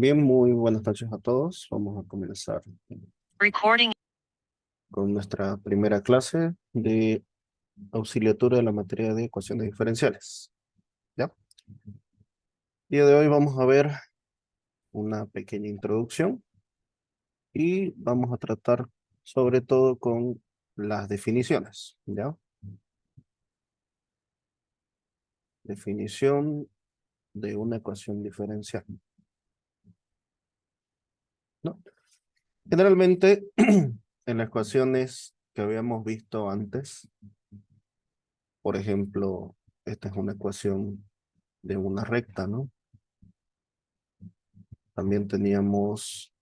Bien, muy buenas noches a todos. Vamos a comenzar Recording. con nuestra primera clase de auxiliatura de la materia de ecuaciones diferenciales. ¿Ya? El día de hoy vamos a ver una pequeña introducción y vamos a tratar sobre todo con las definiciones. ¿Ya? Definición de una ecuación diferencial. ¿No? Generalmente, en las ecuaciones que habíamos visto antes, por ejemplo, esta es una ecuación de una recta, ¿no? También teníamos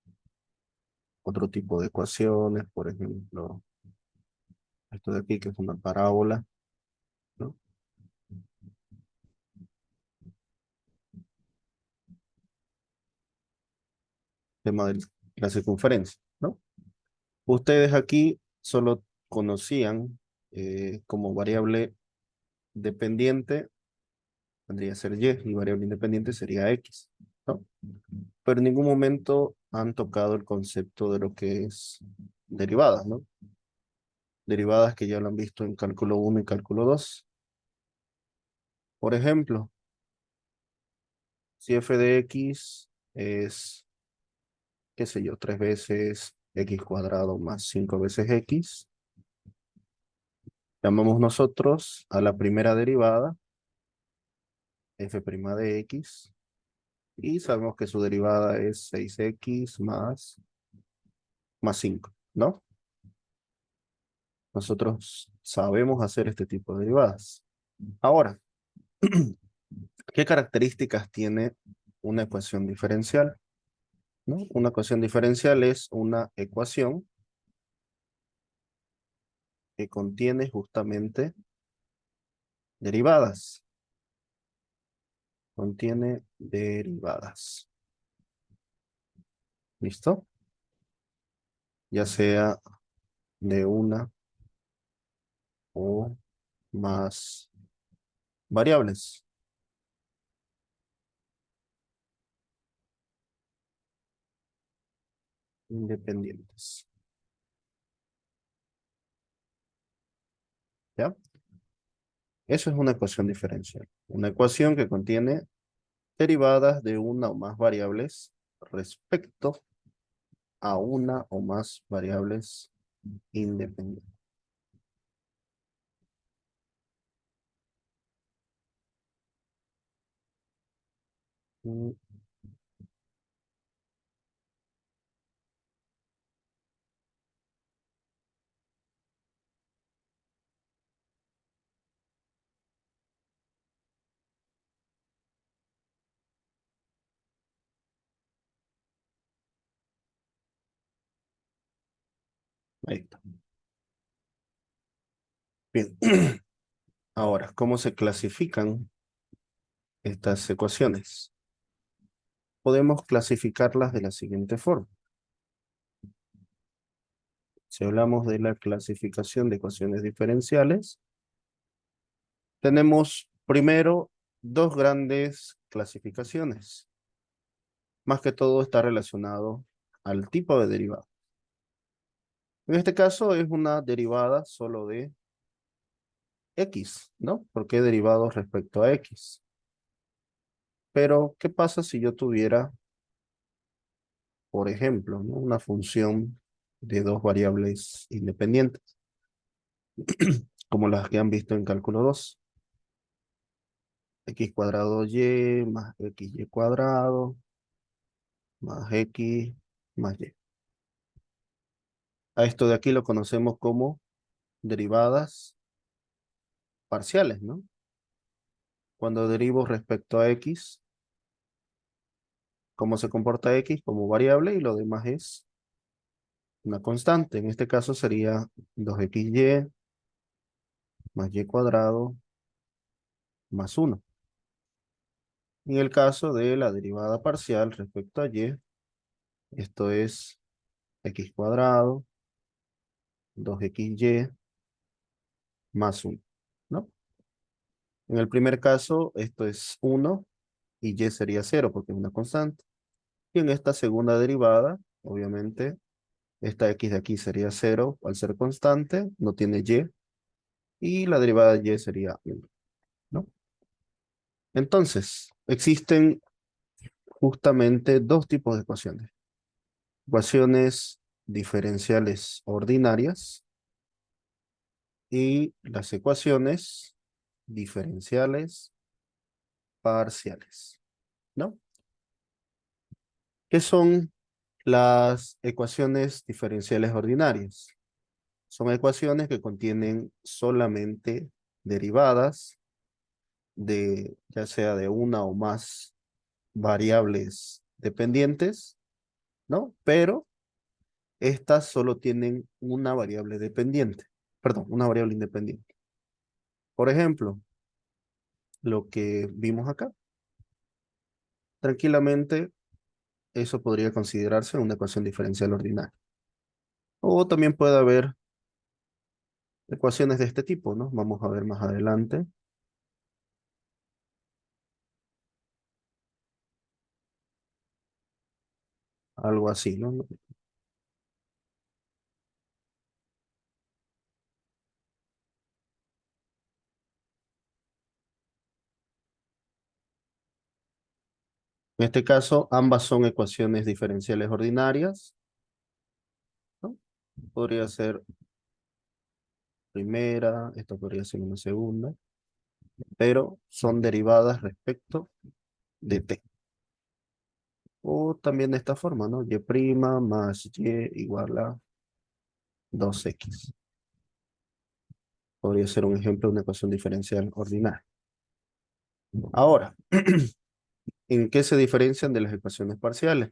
otro tipo de ecuaciones, por ejemplo, esto de aquí que es una parábola, ¿no? Tema de la circunferencia, ¿no? Ustedes aquí solo conocían como variable dependiente, tendría que ser y variable independiente sería x, ¿no? Pero en ningún momento han tocado el concepto de lo que es derivadas, ¿no? Derivadas que ya lo han visto en cálculo 1 y cálculo 2. Por ejemplo, si f de x es, qué sé yo, 3 veces x cuadrado más 5 veces x, llamamos nosotros a la primera derivada f' de x y sabemos que su derivada es 6x más 5, ¿no? Nosotros sabemos hacer este tipo de derivadas. Ahora, ¿qué características tiene una ecuación diferencial? ¿No? Una ecuación diferencial es una ecuación que contiene justamente derivadas. Contiene derivadas. ¿Listo? Ya sea de una o más variables independientes. ¿Ya? Eso es una ecuación diferencial. Una ecuación que contiene derivadas de una o más variables respecto a una o más variables independientes. Mm, Ahí está. Bien. Ahora, ¿cómo se clasifican estas ecuaciones? Podemos clasificarlas de la siguiente forma. Si hablamos de la clasificación de ecuaciones diferenciales, tenemos primero dos grandes clasificaciones. Más que todo está relacionado al tipo de derivada. En este caso es una derivada solo de x, ¿no? Porque derivado respecto a x. Pero, ¿qué pasa si yo tuviera, por ejemplo, ¿no? Una función de dos variables independientes, como las que han visto en cálculo 2? X cuadrado y más xy cuadrado más x más y. A esto de aquí lo conocemos como derivadas parciales, ¿no? Cuando derivo respecto a x, cómo se comporta x como variable y lo demás es una constante. En este caso sería 2xy más y cuadrado más 1. En el caso de la derivada parcial respecto a y, esto es x cuadrado, 2xy más 1, ¿no? En el primer caso, esto es 1 y y sería 0 porque es una constante. Y en esta segunda derivada, obviamente, esta x de aquí sería cero al ser constante, no tiene y la derivada de y sería 1, ¿no? Entonces, existen justamente dos tipos de ecuaciones. Ecuaciones diferenciales ordinarias y las ecuaciones diferenciales parciales, ¿no? ¿Qué son las ecuaciones diferenciales ordinarias? Son ecuaciones que contienen solamente derivadas de ya sea de una o más variables dependientes, ¿no? Pero estas solo tienen una variable dependiente, perdón, una variable independiente. Por ejemplo, lo que vimos acá, tranquilamente eso podría considerarse una ecuación diferencial ordinaria. O también puede haber ecuaciones de este tipo, ¿no? Vamos a ver más adelante, algo así, ¿no? En este caso, ambas son ecuaciones diferenciales ordinarias, ¿no? Podría ser primera, esto podría ser una segunda, pero son derivadas respecto de t. O también de esta forma, ¿no? Y' más y igual a 2x. Podría ser un ejemplo de una ecuación diferencial ordinaria. Ahora, ¿en qué se diferencian de las ecuaciones parciales?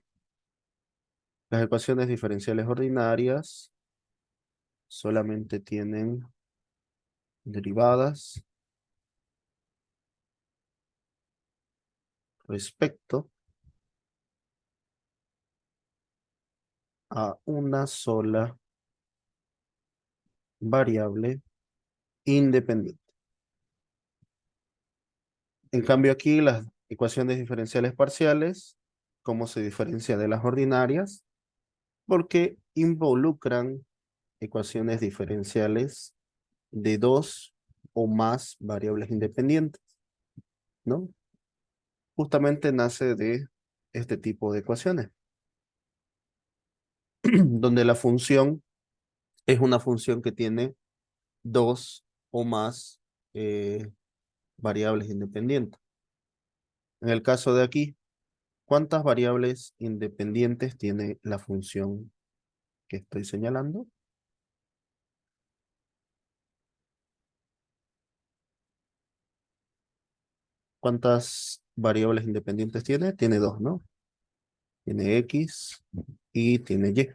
Las ecuaciones diferenciales ordinarias solamente tienen derivadas respecto a una sola variable independiente. En cambio aquí las ecuaciones diferenciales parciales, ¿cómo se diferencia de las ordinarias? Porque involucran ecuaciones diferenciales de dos o más variables independientes, ¿no? Justamente nace de este tipo de ecuaciones, donde la función es una función que tiene dos o más eh, variables independientes. En el caso de aquí, ¿cuántas variables independientes tiene la función que estoy señalando? ¿Cuántas variables independientes tiene? Tiene dos, ¿no? Tiene x y tiene y.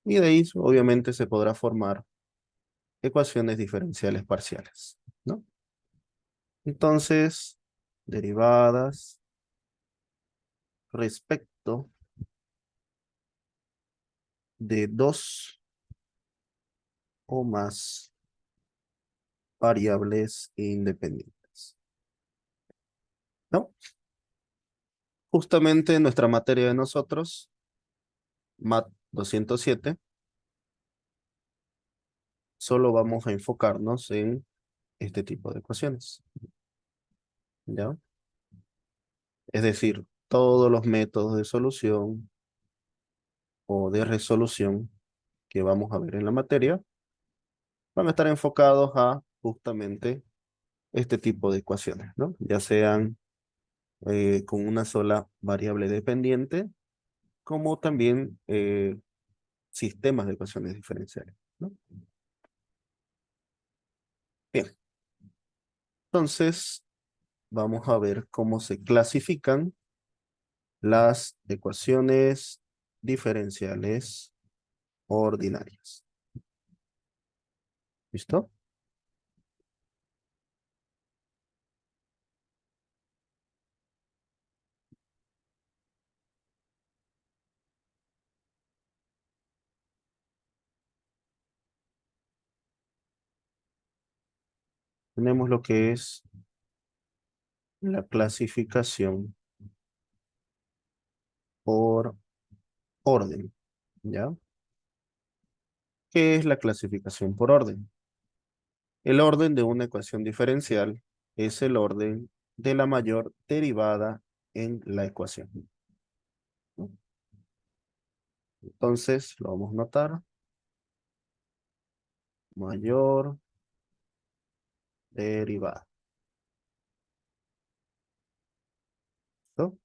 Y de ahí, obviamente, se podrá formar ecuaciones diferenciales parciales, ¿no? Entonces, derivadas respecto de dos o más variables independientes, ¿no? Justamente en nuestra materia de nosotros, MAT 207, solo vamos a enfocarnos en este tipo de ecuaciones, ¿ya? Es decir, todos los métodos de solución o de resolución que vamos a ver en la materia van a estar enfocados a justamente este tipo de ecuaciones, ¿no? Ya sean con una sola variable dependiente, como también sistemas de ecuaciones diferenciales, ¿no? Bien, entonces vamos a ver cómo se clasifican las ecuaciones diferenciales ordinarias. ¿Listo? Tenemos lo que es la clasificación por orden, ¿ya? ¿Qué es la clasificación por orden? El orden de una ecuación diferencial es el orden de la mayor derivada en la ecuación, ¿no? Entonces, lo vamos a notar. Mayor derivada, ¿no?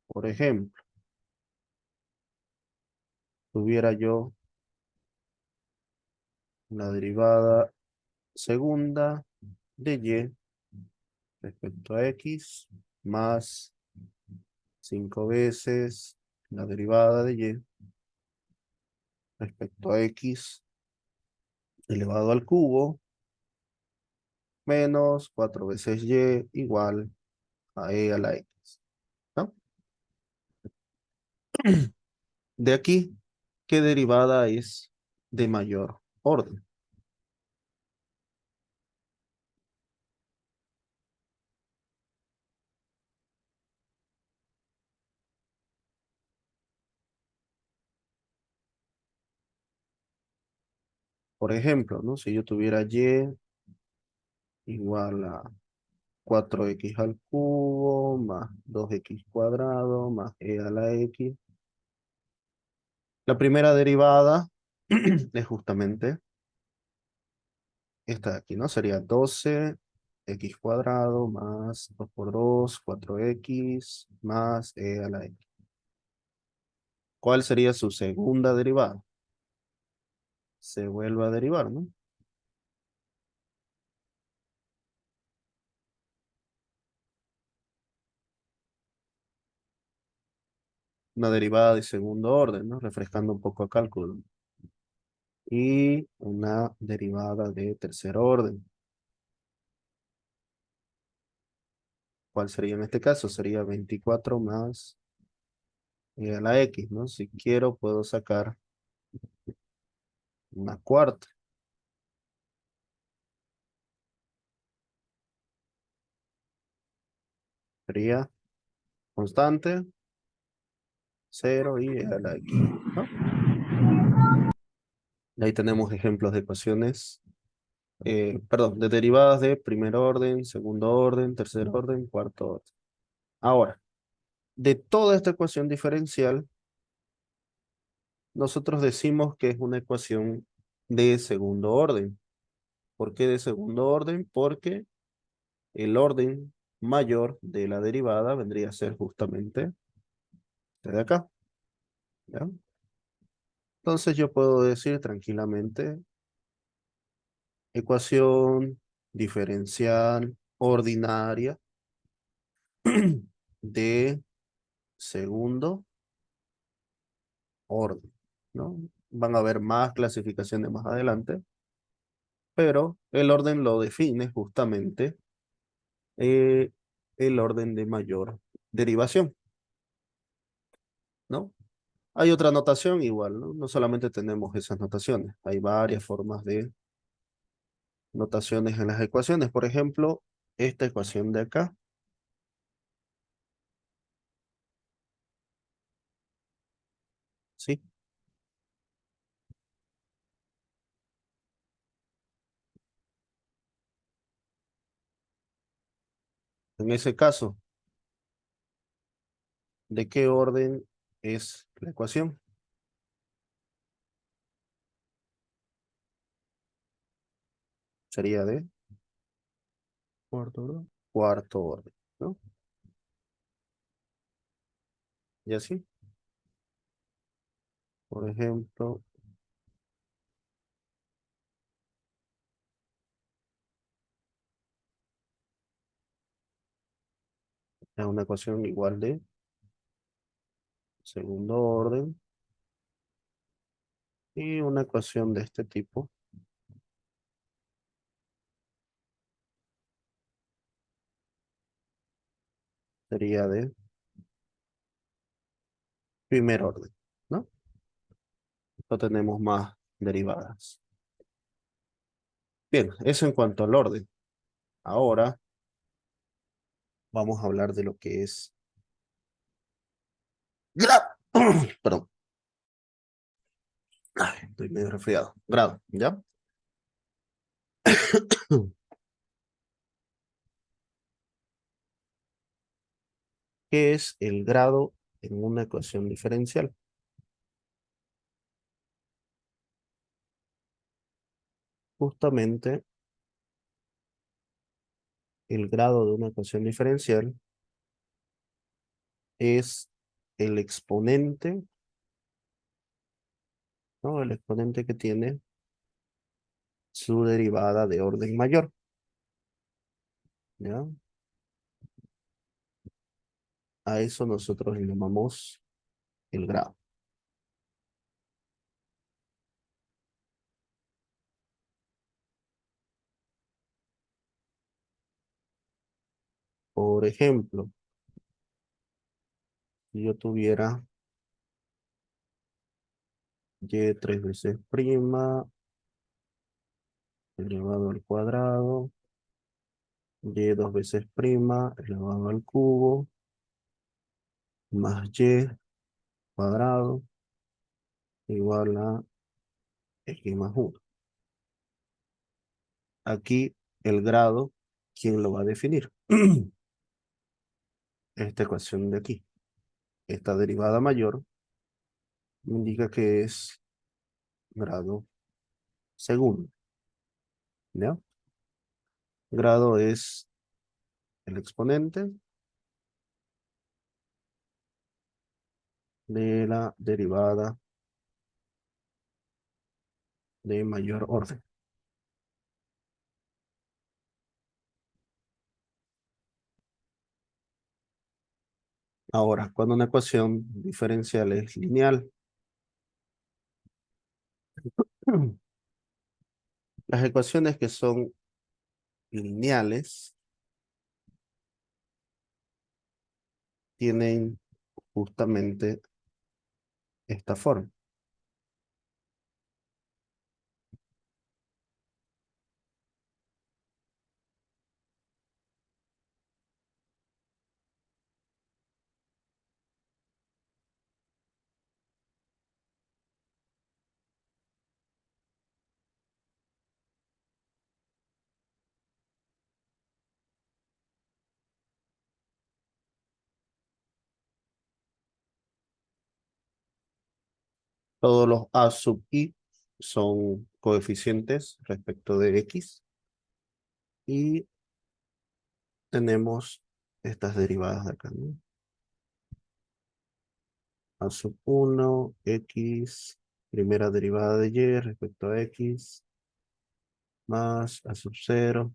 Por ejemplo, tuviera yo la derivada segunda de y respecto a x más 5 veces la derivada de y respecto a x elevado al cubo menos 4 veces y igual a e a la x, ¿no? De aquí, ¿qué derivada es de mayor orden? Por ejemplo, ¿no? Si yo tuviera y igual a 4x al cubo más 2x cuadrado más e a la x. La primera derivada es justamente esta de aquí, ¿no? Sería 12x cuadrado más 2 por 2, 4x más e a la x. ¿Cuál sería su segunda derivada? Se vuelve a derivar, ¿no? Una derivada de segundo orden, ¿no? Refrescando un poco el cálculo. Y una derivada de tercer orden. ¿Cuál sería en este caso? Sería 24 más y a la X, ¿no? Si quiero, puedo sacar una cuarta. Sería constante, cero y a la X, ¿no? Ahí tenemos ejemplos de ecuaciones, perdón, de derivadas de primer orden, segundo orden, tercer orden, cuarto orden. Ahora, de toda esta ecuación diferencial, nosotros decimos que es una ecuación de segundo orden. ¿Por qué de segundo orden? Porque el orden mayor de la derivada vendría a ser justamente este de acá, ¿ya? Entonces yo puedo decir tranquilamente ecuación diferencial ordinaria de segundo orden, ¿no? Van a haber más clasificaciones más adelante, pero el orden lo define justamente eh, el orden de mayor derivación, ¿no? Hay otra notación igual, ¿no? No solamente tenemos esas notaciones, hay varias formas de notaciones en las ecuaciones. Por ejemplo, esta ecuación de acá, ¿sí? En ese caso, ¿de qué orden es la ecuación? Sería de cuarto orden. Cuarto orden, ¿no? Y así, por ejemplo, es una ecuación igual de segundo orden y una ecuación de este tipo sería de primer orden, ¿no? No tenemos más derivadas. Bien, eso en cuanto al orden. Ahora vamos a hablar de lo que es grado. Perdón, ay, estoy medio resfriado. Grado, ¿ya? ¿Qué es el grado en una ecuación diferencial? Justamente el grado de una ecuación diferencial es el exponente, ¿no? El exponente que tiene su derivada de orden mayor, ¿ya? A eso nosotros le llamamos el grado. Por ejemplo, si yo tuviera y tres veces prima elevado al cuadrado, y dos veces prima elevado al cubo, más y cuadrado igual a x más 1. Aquí el grado, ¿quién lo va a definir? Esta ecuación de aquí. Esta derivada mayor indica que es grado segundo, ¿ya? Grado es el exponente de la derivada de mayor orden. Ahora, cuando una ecuación diferencial es lineal, las ecuaciones que son lineales tienen justamente esta forma. Todos los a sub i son coeficientes respecto de x y tenemos estas derivadas de acá, ¿no? A sub 1, x, primera derivada de y respecto a x, más a sub 0,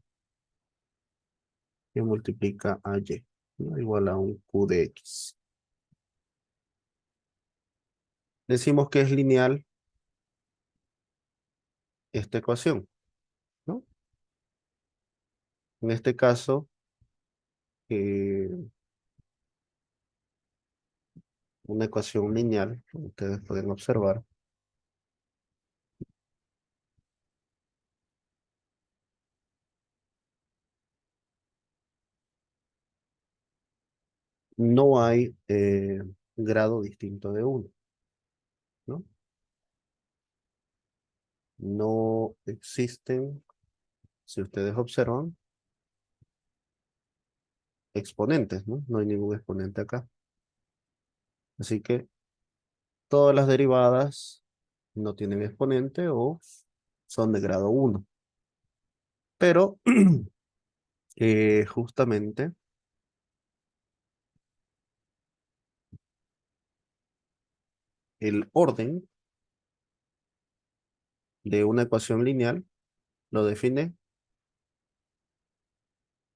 que multiplica a y, ¿no? Igual a un q de x. Decimos que es lineal esta ecuación, ¿no? En este caso, una ecuación lineal, como ustedes pueden observar, no hay grado distinto de uno, ¿no? No existen, si ustedes observan, exponentes, ¿no? No hay ningún exponente acá. Así que todas las derivadas no tienen exponente o son de grado uno. Pero justamente el orden de una ecuación lineal lo define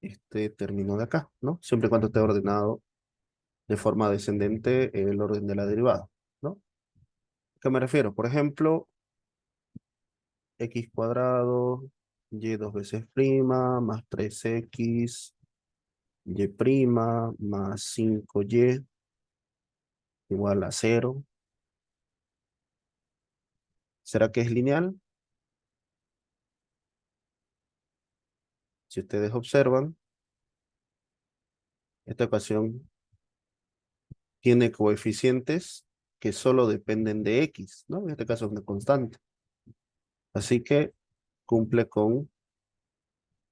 este término de acá, ¿no? Siempre y cuando esté ordenado de forma descendente el orden de la derivada, ¿no? ¿A qué me refiero? Por ejemplo, x cuadrado, y dos veces prima, más 3x, y prima, más 5y, igual a 0. ¿Será que es lineal? Si ustedes observan, Esta ecuación tiene coeficientes que solo dependen de X, ¿no? En este caso es una constante. Así que cumple con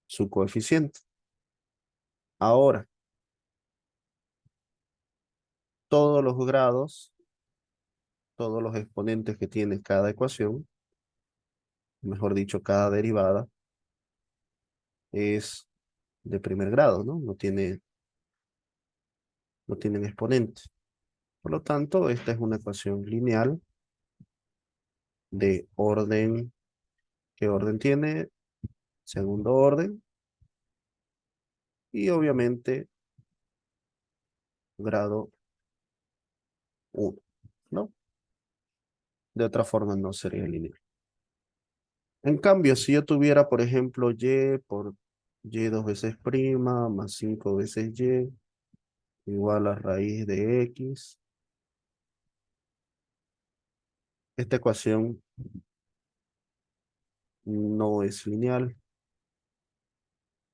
su coeficiente. Ahora, todos los grados, todos los exponentes que tiene cada ecuación, mejor dicho, cada derivada, es de primer grado, ¿no? No tienen exponentes. Por lo tanto, esta es una ecuación lineal de orden. ¿Qué orden tiene? Segundo orden. Y obviamente grado 1, ¿no? De otra forma no sería lineal. En cambio, si yo tuviera, por ejemplo, y por y dos veces prima más 5 veces y igual a raíz de x, esta ecuación no es lineal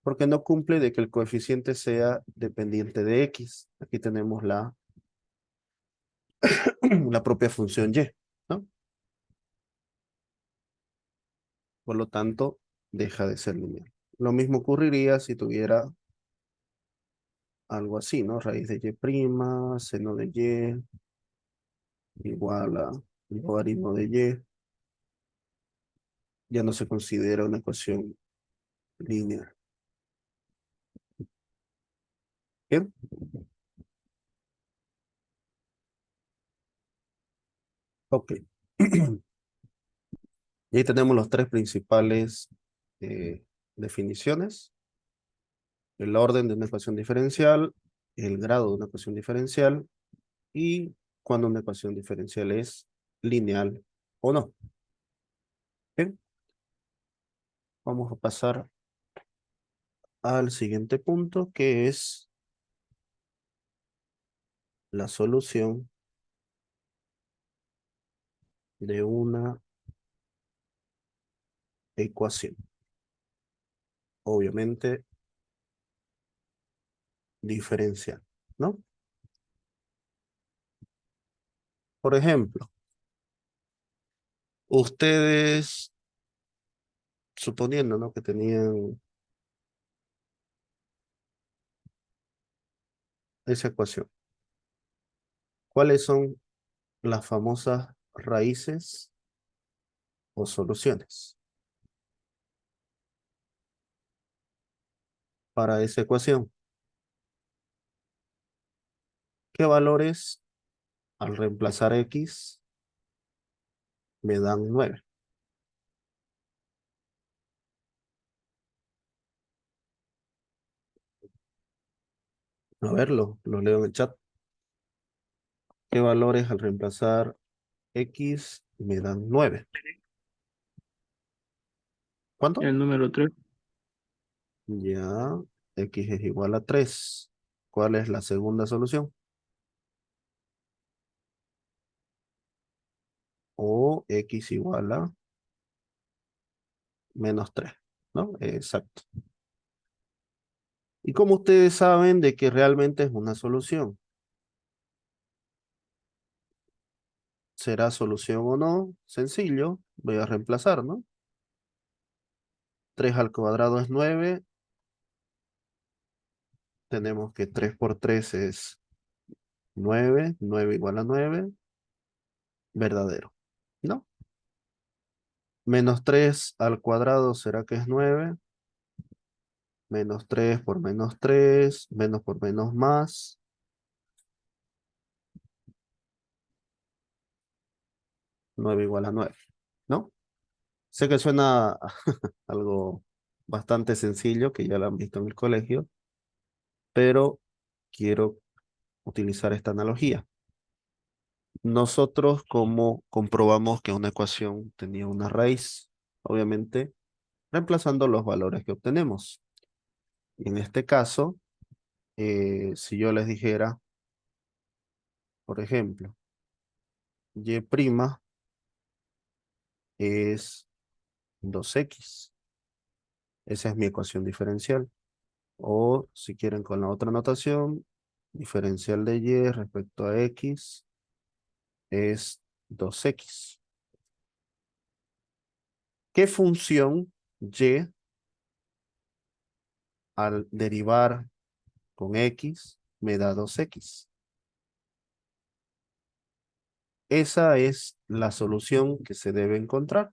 porque no cumple de que el coeficiente sea dependiente de x. Aquí tenemos la propia función y, ¿no? Por lo tanto, deja de ser lineal. Lo mismo ocurriría si tuviera algo así, ¿no? Raíz de y prima, seno de y, igual a logaritmo de y. Ya no se considera una ecuación lineal. Bien, ok. Y ahí tenemos los tres principales definiciones. El orden de una ecuación diferencial, el grado de una ecuación diferencial y cuando una ecuación diferencial es lineal o no. Bien, vamos a pasar al siguiente punto, que es la solución de una ecuación. Obviamente diferencial, ¿no? Por ejemplo, ustedes, suponiendo, ¿no? Que tenían esa ecuación. ¿Cuáles son las famosas raíces o soluciones para esa ecuación? ¿Qué valores al reemplazar x me dan 9? A ver, lo leo en el chat. ¿Qué valores al reemplazar x me dan 9? ¿Cuánto? El número 3, Ya, x es igual a 3. ¿Cuál es la segunda solución? O x igual a -3, ¿no? Exacto. ¿Y cómo ustedes saben de que realmente es una solución? ¿Será solución o no? Sencillo, voy a reemplazar, ¿no? 3 al cuadrado es 9. Tenemos que 3 por 3 es 9. 9 igual a 9. Verdadero, ¿no? Menos 3 al cuadrado, ¿será que es 9? Menos 3 por menos 3, menos por menos más. 9 igual a 9, ¿no? Sé que suena algo bastante sencillo, que ya lo han visto en el colegio, pero quiero utilizar esta analogía. Nosotros, ¿cómo comprobamos que una ecuación tenía una raíz? Obviamente, reemplazando los valores que obtenemos. En este caso, si yo les dijera, por ejemplo, y' es 2x. Esa es mi ecuación diferencial. O si quieren con la otra notación, diferencial de y respecto a x es 2x. ¿Qué función y al derivar con x me da 2x? Esa es la solución que se debe encontrar.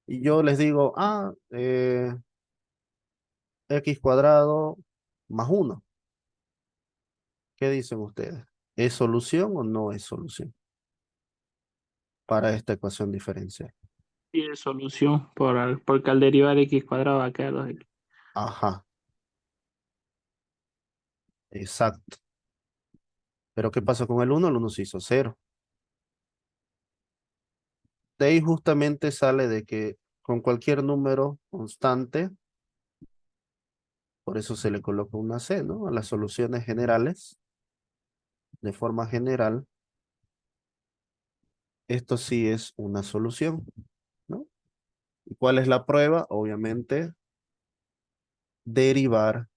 Y yo les digo, x cuadrado más 1. ¿Qué dicen ustedes? ¿Es solución o no es solución para esta ecuación diferencial? Tiene solución porque al derivar x cuadrado va a quedar 2x. Ajá, exacto. Pero ¿qué pasa con el 1? El 1 se hizo 0. De ahí justamente sale de que con cualquier número constante, por eso se le coloca una C, ¿no? A las soluciones generales, de forma general, esto sí es una solución, ¿no? ¿Y cuál es la prueba? Obviamente, derivar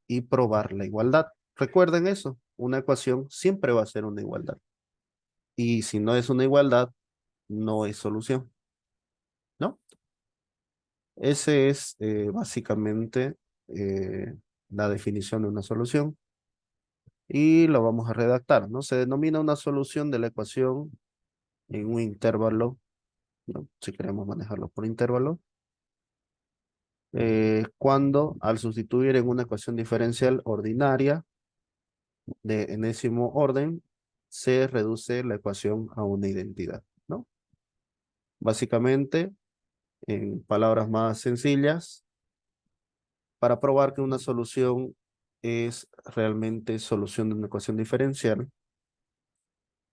y probar la igualdad. Recuerden eso, una ecuación siempre va a ser una igualdad. Y si no es una igualdad, no es solución, ¿no? Ese es básicamente la definición de una solución. Y lo vamos a redactar, ¿no? Se denomina una solución de la ecuación en un intervalo, ¿no? Si queremos manejarlo por intervalo, cuando al sustituir en una ecuación diferencial ordinaria de enésimo orden, se reduce la ecuación a una identidad, ¿no? Básicamente, en palabras más sencillas, para probar que una solución es realmente solución de una ecuación diferencial,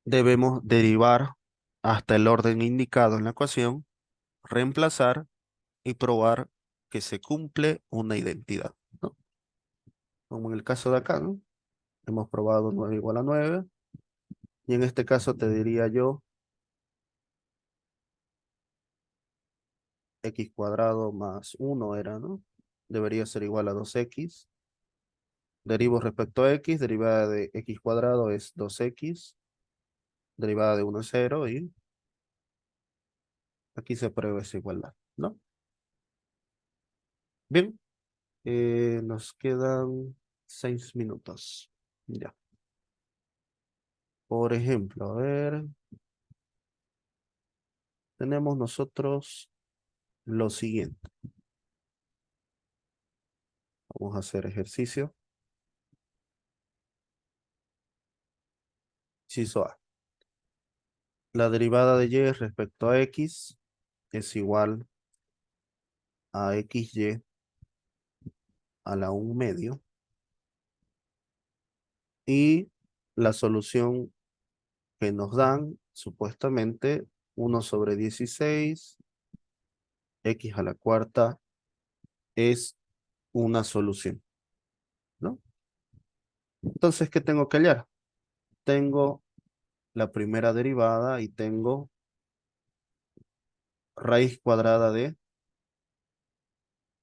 debemos derivar hasta el orden indicado en la ecuación, reemplazar y probar que se cumple una identidad, ¿no? Como en el caso de acá, ¿no? Hemos probado 9 igual a 9, y en este caso te diría yo x cuadrado más 1 era, ¿no? Debería ser igual a 2x. Derivo respecto a x, derivada de x cuadrado es 2x, derivada de 1 es 0 y aquí se prueba esa igualdad, ¿no? Bien, nos quedan 6 minutos. Ya. Por ejemplo, a ver, tenemos nosotros lo siguiente. Vamos a hacer ejercicio. Inciso A. La derivada de y respecto a x es igual a xy a la 1 medio. Y la solución que nos dan, supuestamente, 1/16, x a la cuarta, es una solución, ¿no? Entonces, ¿qué tengo que hallar? Tengo la primera derivada y tengo raíz cuadrada de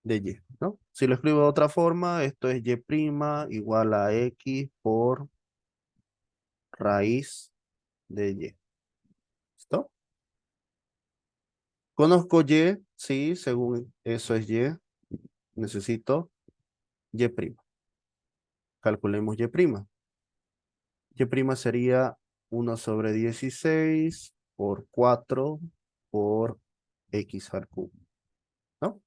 y, ¿no? Si lo escribo de otra forma, esto es y' igual a x por raíz de y. ¿Listo? Conozco y, sí, según eso es y, necesito y'. Calculemos y'. Y' sería 1/16 por 4 por x al cubo, ¿no?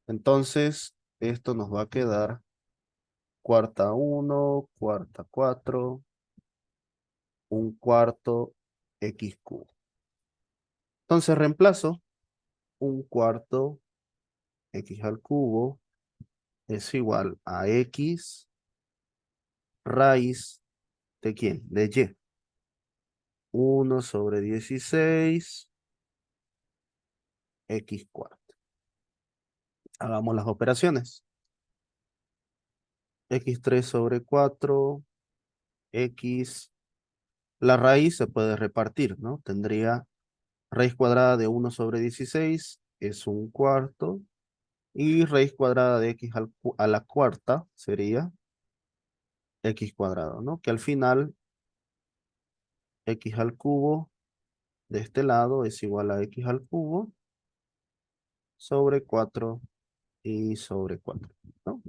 Entonces, esto nos va a quedar cuarta 1, cuarta 4, un cuarto x cubo. Entonces reemplazo un cuarto x al cubo es igual a x raíz de ¿quién? De y. 1/16 x cuarto. Hagamos las operaciones. X3/4, x, la raíz se puede repartir, ¿no? Tendría raíz cuadrada de 1/16, es un cuarto, Y raíz cuadrada de x a la cuarta sería x cuadrado, ¿no? Que al final x al cubo de este lado es igual a x al cubo sobre 4 y sobre 4, ¿no?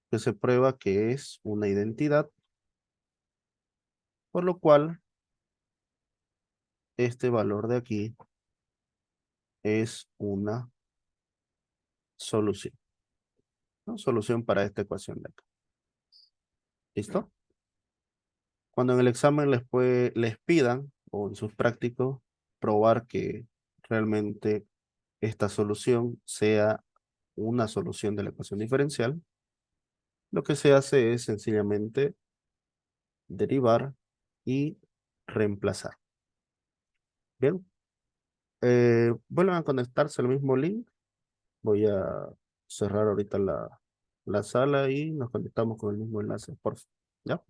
Que se prueba que es una identidad, por lo cual este valor de aquí es una solución, ¿no? Solución para esta ecuación de acá. ¿Listo? Cuando en el examen les pidan, o en sus prácticos, probar que realmente esta solución sea una solución de la ecuación diferencial, lo que se hace es sencillamente derivar y reemplazar. Bien, vuelvan a conectarse al mismo link. Voy a cerrar ahorita la sala y nos conectamos con el mismo enlace, por favor. ¿Ya?